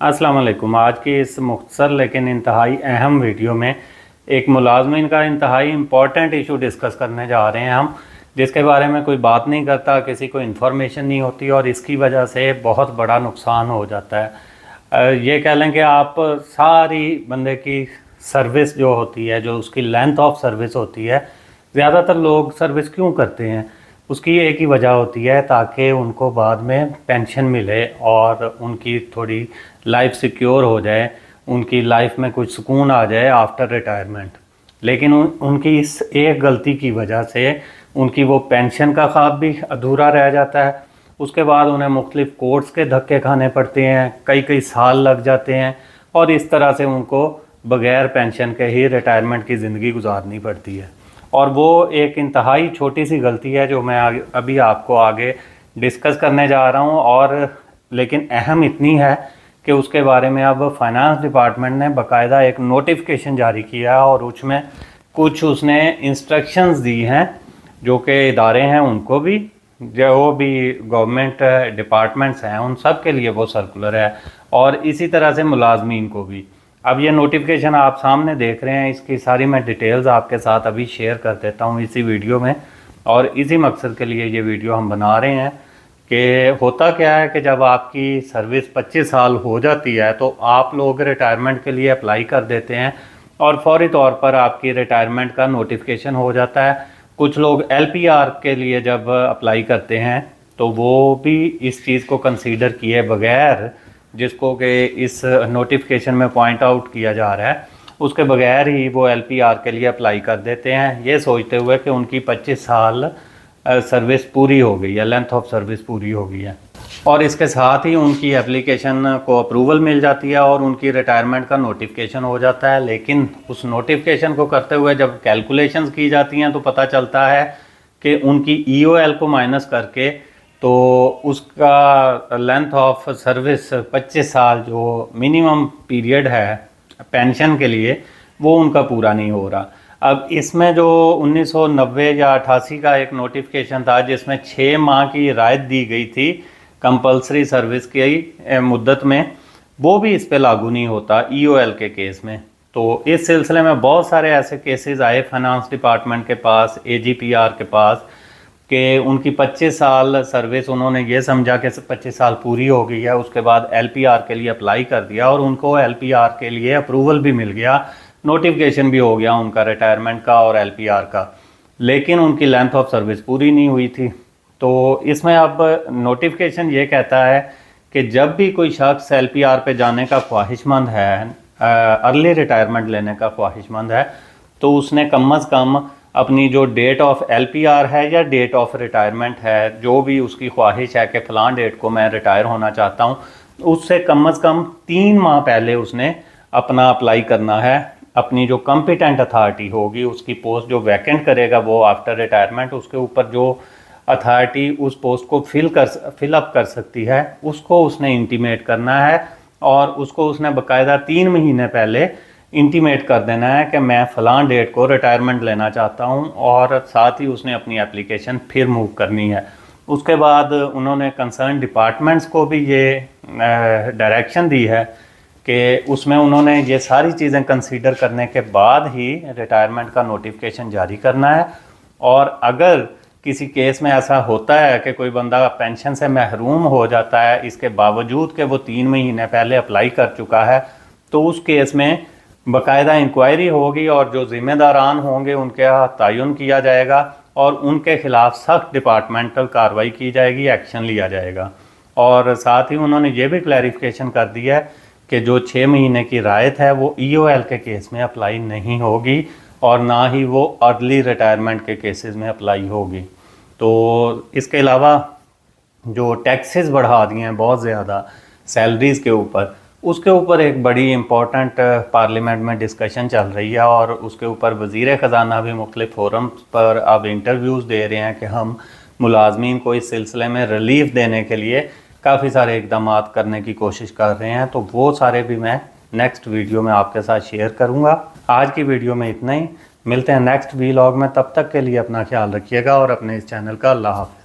अस्सलाम वालेकुम। आज की इस मुख्तसर लेकिन इंतहाई अहम वीडियो में एक मुलाजमीन का इंतहाई इम्पॉर्टेंट इशू डिस्कस करने जा रहे हैं हम, जिसके बारे में कोई बात नहीं करता, किसी को इन्फॉर्मेशन नहीं होती और इसकी वजह से बहुत बड़ा नुकसान हो जाता है। ये कह लें कि आप सारी बंदे की सर्विस जो होती है, जो उसकी लेंथ ऑफ सर्विस होती है, ज़्यादातर लोग सर्विस क्यों करते हैं, उसकी एक ही वजह होती है ताकि उनको बाद में पेंशन मिले और उनकी थोड़ी लाइफ सिक्योर हो जाए, उनकी लाइफ में कुछ सुकून आ जाए आफ्टर रिटायरमेंट। लेकिन उनकी इस एक गलती की वजह से उनकी वो पेंशन का ख्वाब भी अधूरा रह जाता है। उसके बाद उन्हें मुख्तलिफ कोर्ट्स के धक्के खाने पड़ते हैं, कई कई साल लग जाते हैं और इस तरह से उनको बग़ैर पेंशन के ही रिटायरमेंट की ज़िंदगी गुजारनी पड़ती है। और वो एक इंतहाई छोटी सी गलती है जो मैं अभी आपको आगे डिस्कस करने जा रहा हूँ, और लेकिन अहम इतनी है कि उसके बारे में अब फाइनेंस डिपार्टमेंट ने बाकायदा एक नोटिफिकेशन जारी किया और उसमें कुछ उसने इंस्ट्रक्शंस दी हैं जो कि इदारे हैं उनको भी, जो भी गवर्नमेंट डिपार्टमेंट्स हैं उन सब के लिए वो सर्कुलर है, और इसी तरह से मुलाजमीन को भी। अब ये नोटिफिकेशन आप सामने देख रहे हैं, इसकी सारी मैं डिटेल्स आपके साथ अभी शेयर कर देता हूँ इसी वीडियो में। और इसी मकसद के लिए ये वीडियो हम बना रहे हैं कि होता क्या है कि जब आपकी सर्विस 25 साल हो जाती है तो आप लोग रिटायरमेंट के लिए अप्लाई कर देते हैं और फौरी तौर पर आपकी रिटायरमेंट का नोटिफिकेशन हो जाता है। कुछ लोग LPR के लिए जब अप्लाई करते हैं तो वो भी इस चीज़ को कंसीडर किए बगैर, जिसको कि इस नोटिफिकेशन में पॉइंट आउट किया जा रहा है, उसके बगैर ही वो LPR के लिए अप्लाई कर देते हैं, ये सोचते हुए कि उनकी 25 साल सर्विस पूरी हो गई है, लेंथ ऑफ सर्विस पूरी हो गई है, और इसके साथ ही उनकी एप्लीकेशन को अप्रूवल मिल जाती है और उनकी रिटायरमेंट का नोटिफिकेशन हो जाता है। लेकिन उस नोटिफिकेशन को करते हुए जब कैलकुलेशंस की जाती हैं तो पता चलता है कि उनकी EOL को माइनस करके तो उसका लेंथ ऑफ सर्विस 25 साल जो मिनिमम पीरियड है पेंशन के लिए, वो उनका पूरा नहीं हो रहा। अब इसमें जो 1990 या 88 का एक नोटिफिकेशन था जिसमें 6 माह की राहत दी गई थी कंपलसरी सर्विस की मुद्दत में, वो भी इस पे लागू नहीं होता EOL के केस में। तो इस सिलसिले में बहुत सारे ऐसे केसेस आए फाइनेंस डिपार्टमेंट के पास, AGPR के पास, कि उनकी 25 साल सर्विस, उन्होंने ये समझा कि 25 साल पूरी हो गई है, उसके बाद LPR के लिए अप्लाई कर दिया और उनको LPR के लिए अप्रूवल भी मिल गया, नोटिफिकेशन भी हो गया उनका रिटायरमेंट का और LPR का, लेकिन उनकी लेंथ ऑफ सर्विस पूरी नहीं हुई थी। तो इसमें अब नोटिफिकेशन ये कहता है कि जब भी कोई शख्स LPR पे जाने का ख्वाहिशमंद है, अर्ली रिटायरमेंट लेने का ख्वाहिशमंद है, तो उसने कम अज़ कम अपनी जो डेट ऑफ LPR है या डेट ऑफ रिटायरमेंट है, जो भी उसकी ख्वाहिश है कि फ़लाँ डेट को मैं रिटायर होना चाहता हूँ, उससे कम अज़ कम 3 माह पहले उसने अपना अप्लाई करना है। अपनी जो कॉम्पिटेंट अथॉरिटी होगी, उसकी पोस्ट जो वैकेंट करेगा वो आफ्टर रिटायरमेंट, उसके ऊपर जो अथॉरिटी उस पोस्ट को फिल अप कर सकती है, उसको उसने इंटीमेट करना है और उसको उसने बाकायदा 3 महीने पहले इंटीमेट कर देना है कि मैं फ़लाँ डेट को रिटायरमेंट लेना चाहता हूँ, और साथ ही उसने अपनी एप्लीकेशन फिर मूव करनी है। उसके बाद उन्होंने कंसर्न डिपार्टमेंट्स को भी ये डायरेक्शन दी है कि उसमें उन्होंने ये सारी चीज़ें कंसीडर करने के बाद ही रिटायरमेंट का नोटिफिकेशन जारी करना है। और अगर किसी केस में ऐसा होता है कि कोई बंदा पेंशन से महरूम हो जाता है इसके बावजूद कि वो 3 महीने पहले अप्लाई कर चुका है, तो उस केस में बाकायदा इंक्वायरी होगी और जो ज़िम्मेदारान होंगे उनका तयन किया जाएगा और उनके ख़िलाफ़ सख्त डिपार्टमेंटल कार्रवाई की जाएगी, एक्शन लिया जाएगा। और साथ ही उन्होंने ये भी क्लैरिफिकेशन कर दिया है कि जो 6 महीने की राहत है वो EOL के केस में अप्लाई नहीं होगी और ना ही वो अर्ली रिटायरमेंट के केसेस में अप्लाई होगी। तो इसके अलावा जो टैक्सेस बढ़ा दिए हैं बहुत ज़्यादा सैलरीज़ के ऊपर, उसके ऊपर एक बड़ी इम्पोर्टेंट पार्लियामेंट में डिस्कशन चल रही है और उसके ऊपर वज़ीर ख़जाना भी मुख्तलिफ़ फोरम्स पर अब इंटरव्यूज़ दे रहे हैं कि हम मुलाजमीन को इस सिलसिले में रिलीफ देने के लिए काफ़ी सारे इक़दाम करने की कोशिश कर रहे हैं। तो वो सारे भी मैं नेक्स्ट वीडियो में आपके साथ शेयर करूँगा। आज की वीडियो में इतना ही, मिलते हैं नेक्स्ट व्लॉग में, तब तक के लिए अपना ख्याल रखिएगा और अपने इस चैनल का अल्लाह हाफ़िज़।